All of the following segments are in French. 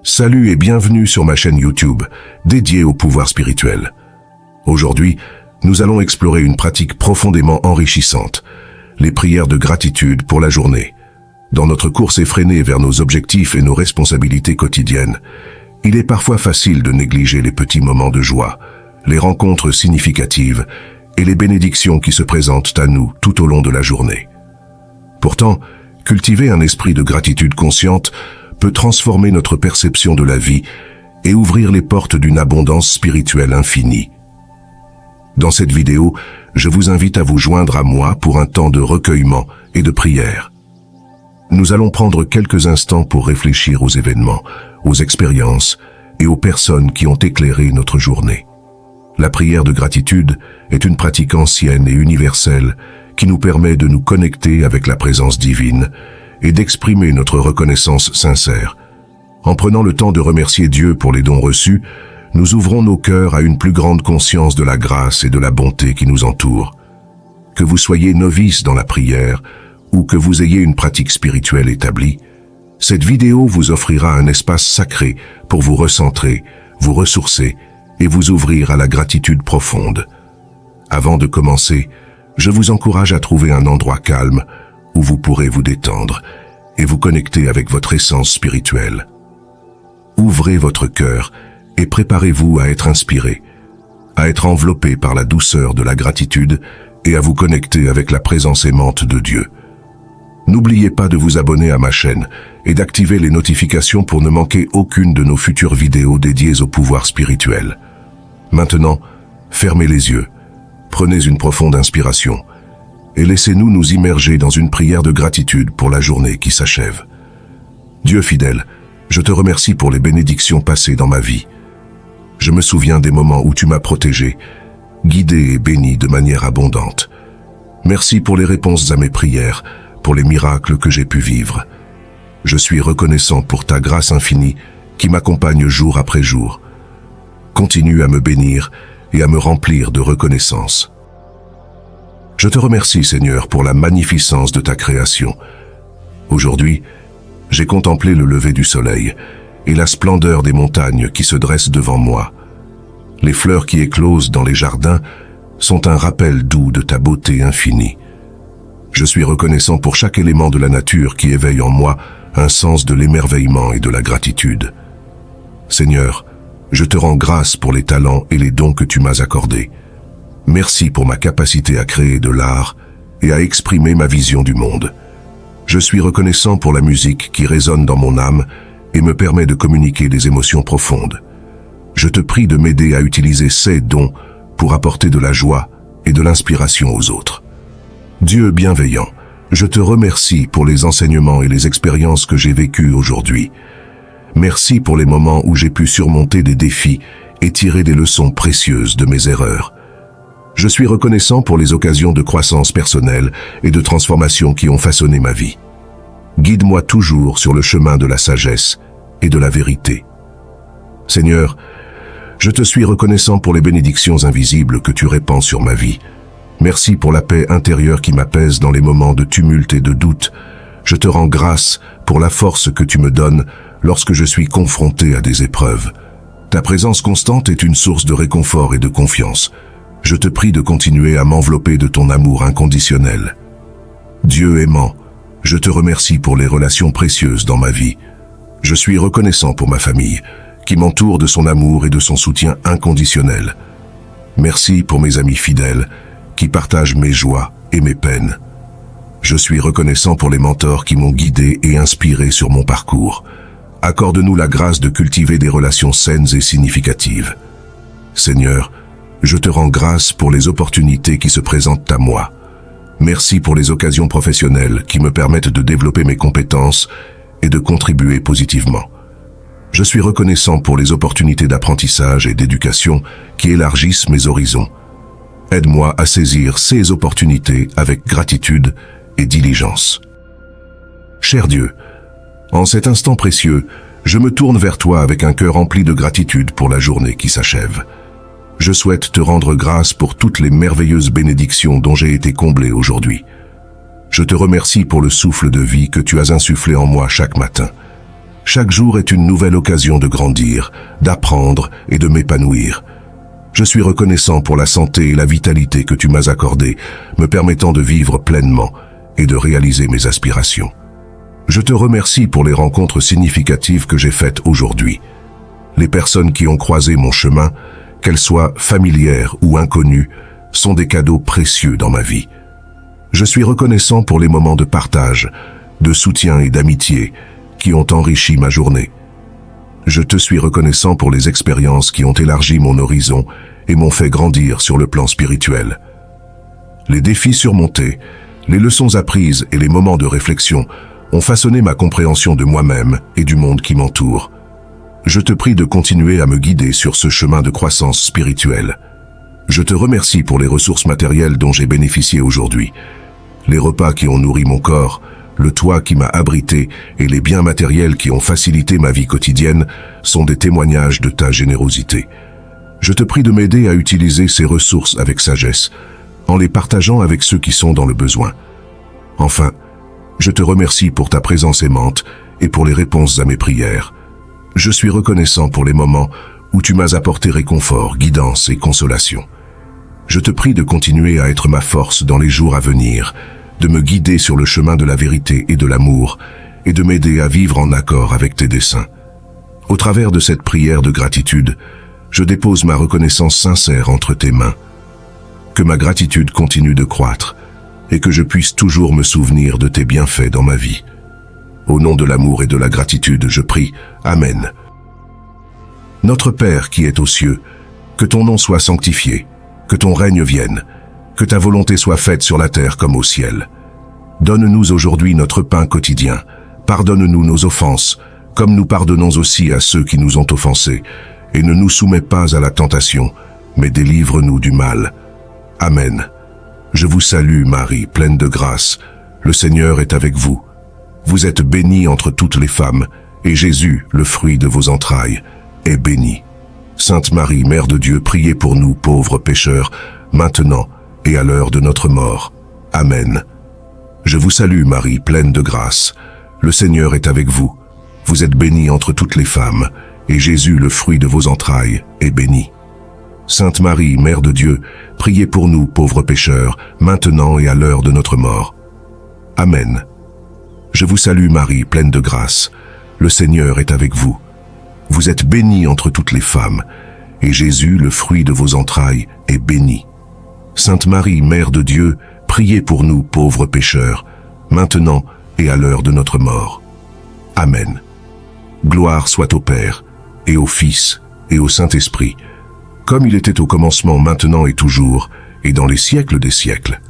Salut et bienvenue sur ma chaîne YouTube, dédiée au pouvoir spirituel. Aujourd'hui, nous allons explorer une pratique profondément enrichissante, les prières de gratitude pour la journée. Dans notre course effrénée vers nos objectifs et nos responsabilités quotidiennes, il est parfois facile de négliger les petits moments de joie, les rencontres significatives et les bénédictions qui se présentent à nous tout au long de la journée. Pourtant, cultiver un esprit de gratitude consciente peut transformer notre perception de la vie et ouvrir les portes d'une abondance spirituelle infinie. Dans cette vidéo, je vous invite à vous joindre à moi pour un temps de recueillement et de prière. Nous allons prendre quelques instants pour réfléchir aux événements, aux expériences et aux personnes qui ont éclairé notre journée. La prière de gratitude est une pratique ancienne et universelle qui nous permet de nous connecter avec la présence divine et d'exprimer notre reconnaissance sincère. En prenant le temps de remercier Dieu pour les dons reçus, nous ouvrons nos cœurs à une plus grande conscience de la grâce et de la bonté qui nous entoure. Que vous soyez novice dans la prière ou que vous ayez une pratique spirituelle établie, cette vidéo vous offrira un espace sacré pour vous recentrer, vous ressourcer et vous ouvrir à la gratitude profonde. Avant de commencer, je vous encourage à trouver un endroit calme où vous pourrez vous détendre et vous connecter avec votre essence spirituelle. Ouvrez votre cœur et préparez-vous à être inspiré, à être enveloppé par la douceur de la gratitude et à vous connecter avec la présence aimante de Dieu. N'oubliez pas de vous abonner à ma chaîne et d'activer les notifications pour ne manquer aucune de nos futures vidéos dédiées au pouvoir spirituel. Maintenant, fermez les yeux, prenez une profonde inspiration et laissez-nous nous immerger dans une prière de gratitude pour la journée qui s'achève. Dieu fidèle, je te remercie pour les bénédictions passées dans ma vie. Je me souviens des moments où tu m'as protégé, guidé et béni de manière abondante. Merci pour les réponses à mes prières, pour les miracles que j'ai pu vivre. Je suis reconnaissant pour ta grâce infinie qui m'accompagne jour après jour. Continue à me bénir et à me remplir de reconnaissance. Je te remercie, Seigneur, pour la magnificence de ta création. Aujourd'hui, j'ai contemplé le lever du soleil et la splendeur des montagnes qui se dressent devant moi. Les fleurs qui éclosent dans les jardins sont un rappel doux de ta beauté infinie. Je suis reconnaissant pour chaque élément de la nature qui éveille en moi un sens de l'émerveillement et de la gratitude. Seigneur, je te rends grâce pour les talents et les dons que tu m'as accordés. Merci pour ma capacité à créer de l'art et à exprimer ma vision du monde. Je suis reconnaissant pour la musique qui résonne dans mon âme et me permet de communiquer des émotions profondes. Je te prie de m'aider à utiliser ces dons pour apporter de la joie et de l'inspiration aux autres. Dieu bienveillant, je te remercie pour les enseignements et les expériences que j'ai vécues aujourd'hui. Merci pour les moments où j'ai pu surmonter des défis et tirer des leçons précieuses de mes erreurs. Je suis reconnaissant pour les occasions de croissance personnelle et de transformation qui ont façonné ma vie. Guide-moi toujours sur le chemin de la sagesse et de la vérité. Seigneur, je te suis reconnaissant pour les bénédictions invisibles que tu répands sur ma vie. Merci pour la paix intérieure qui m'apaise dans les moments de tumulte et de doute. Je te rends grâce pour la force que tu me donnes lorsque je suis confronté à des épreuves. Ta présence constante est une source de réconfort et de confiance. Je te prie de continuer à m'envelopper de ton amour inconditionnel. Dieu aimant, je te remercie pour les relations précieuses dans ma vie. Je suis reconnaissant pour ma famille, qui m'entoure de son amour et de son soutien inconditionnel. Merci pour mes amis fidèles, qui partagent mes joies et mes peines. Je suis reconnaissant pour les mentors qui m'ont guidé et inspiré sur mon parcours. Accorde-nous la grâce de cultiver des relations saines et significatives. Seigneur, je te rends grâce pour les opportunités qui se présentent à moi. Merci pour les occasions professionnelles qui me permettent de développer mes compétences et de contribuer positivement. Je suis reconnaissant pour les opportunités d'apprentissage et d'éducation qui élargissent mes horizons. Aide-moi à saisir ces opportunités avec gratitude et diligence. Cher Dieu, en cet instant précieux, je me tourne vers toi avec un cœur rempli de gratitude pour la journée qui s'achève. Je souhaite te rendre grâce pour toutes les merveilleuses bénédictions dont j'ai été comblé aujourd'hui. Je te remercie pour le souffle de vie que tu as insufflé en moi chaque matin. Chaque jour est une nouvelle occasion de grandir, d'apprendre et de m'épanouir. Je suis reconnaissant pour la santé et la vitalité que tu m'as accordées, me permettant de vivre pleinement et de réaliser mes aspirations. Je te remercie pour les rencontres significatives que j'ai faites aujourd'hui. Les personnes qui ont croisé mon chemin, qu'elles soient familières ou inconnues, sont des cadeaux précieux dans ma vie. Je suis reconnaissant pour les moments de partage, de soutien et d'amitié qui ont enrichi ma journée. Je te suis reconnaissant pour les expériences qui ont élargi mon horizon et m'ont fait grandir sur le plan spirituel. Les défis surmontés, les leçons apprises et les moments de réflexion ont façonné ma compréhension de moi-même et du monde qui m'entoure. Je te prie de continuer à me guider sur ce chemin de croissance spirituelle. Je te remercie pour les ressources matérielles dont j'ai bénéficié aujourd'hui. Les repas qui ont nourri mon corps, le toit qui m'a abrité et les biens matériels qui ont facilité ma vie quotidienne sont des témoignages de ta générosité. Je te prie de m'aider à utiliser ces ressources avec sagesse, en les partageant avec ceux qui sont dans le besoin. Enfin, je te remercie pour ta présence aimante et pour les réponses à mes prières. Je suis reconnaissant pour les moments où tu m'as apporté réconfort, guidance et consolation. Je te prie de continuer à être ma force dans les jours à venir, de me guider sur le chemin de la vérité et de l'amour, et de m'aider à vivre en accord avec tes desseins. Au travers de cette prière de gratitude, je dépose ma reconnaissance sincère entre tes mains. Que ma gratitude continue de croître, et que je puisse toujours me souvenir de tes bienfaits dans ma vie. Au nom de l'amour et de la gratitude, je prie. Amen. Notre Père qui es aux cieux, que ton nom soit sanctifié, que ton règne vienne, que ta volonté soit faite sur la terre comme au ciel. Donne-nous aujourd'hui notre pain quotidien. Pardonne-nous nos offenses, comme nous pardonnons aussi à ceux qui nous ont offensés, et ne nous soumets pas à la tentation, mais délivre-nous du mal. Amen. Je vous salue, Marie, pleine de grâce. Le Seigneur est avec vous. Vous êtes bénie entre toutes les femmes, et Jésus, le fruit de vos entrailles, est béni. Sainte Marie, Mère de Dieu, priez pour nous, pauvres pécheurs, maintenant et à l'heure de notre mort. Amen. Je vous salue, Marie, pleine de grâce. Le Seigneur est avec vous. Vous êtes bénie entre toutes les femmes, et Jésus, le fruit de vos entrailles, est béni. Sainte Marie, Mère de Dieu, priez pour nous, pauvres pécheurs, maintenant et à l'heure de notre mort. Amen. Je vous salue, Marie, pleine de grâce. Le Seigneur est avec vous. Vous êtes bénie entre toutes les femmes, et Jésus, le fruit de vos entrailles, est béni. Sainte Marie, Mère de Dieu, priez pour nous, pauvres pécheurs, maintenant et à l'heure de notre mort. Amen. Gloire soit au Père, et au Fils, et au Saint-Esprit, comme il était au commencement, maintenant et toujours, et dans les siècles des siècles.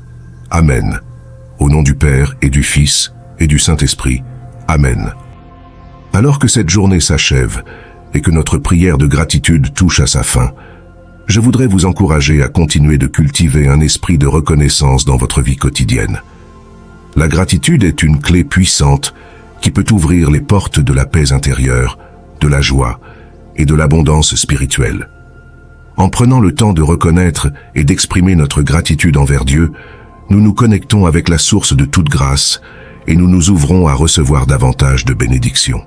Amen. Au nom du Père et du Fils et du Saint-Esprit. Amen. Alors que cette journée s'achève et que notre prière de gratitude touche à sa fin, je voudrais vous encourager à continuer de cultiver un esprit de reconnaissance dans votre vie quotidienne. La gratitude est une clé puissante qui peut ouvrir les portes de la paix intérieure, de la joie et de l'abondance spirituelle. En prenant le temps de reconnaître et d'exprimer notre gratitude envers Dieu, nous nous connectons avec la source de toute grâce et nous nous ouvrons à recevoir davantage de bénédictions.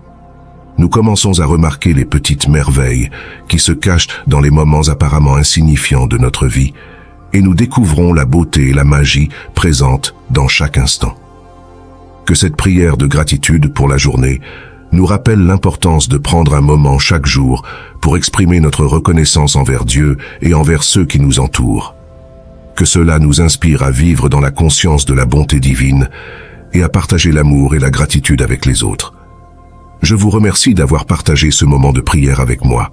Nous commençons à remarquer les petites merveilles qui se cachent dans les moments apparemment insignifiants de notre vie et nous découvrons la beauté et la magie présentes dans chaque instant. Que cette prière de gratitude pour la journée nous rappelle l'importance de prendre un moment chaque jour pour exprimer notre reconnaissance envers Dieu et envers ceux qui nous entourent. Que cela nous inspire à vivre dans la conscience de la bonté divine et à partager l'amour et la gratitude avec les autres. Je vous remercie d'avoir partagé ce moment de prière avec moi.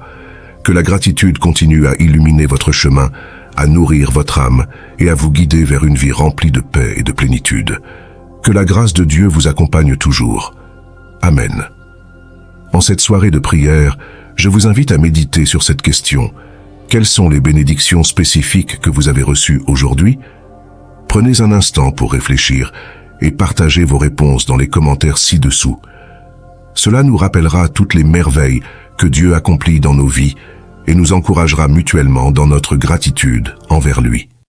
Que la gratitude continue à illuminer votre chemin, à nourrir votre âme et à vous guider vers une vie remplie de paix et de plénitude. Que la grâce de Dieu vous accompagne toujours. Amen. En cette soirée de prière, je vous invite à méditer sur cette question. Quelles sont les bénédictions spécifiques que vous avez reçues aujourd'hui? Prenez un instant pour réfléchir et partagez vos réponses dans les commentaires ci-dessous. Cela nous rappellera toutes les merveilles que Dieu accomplit dans nos vies et nous encouragera mutuellement dans notre gratitude envers lui.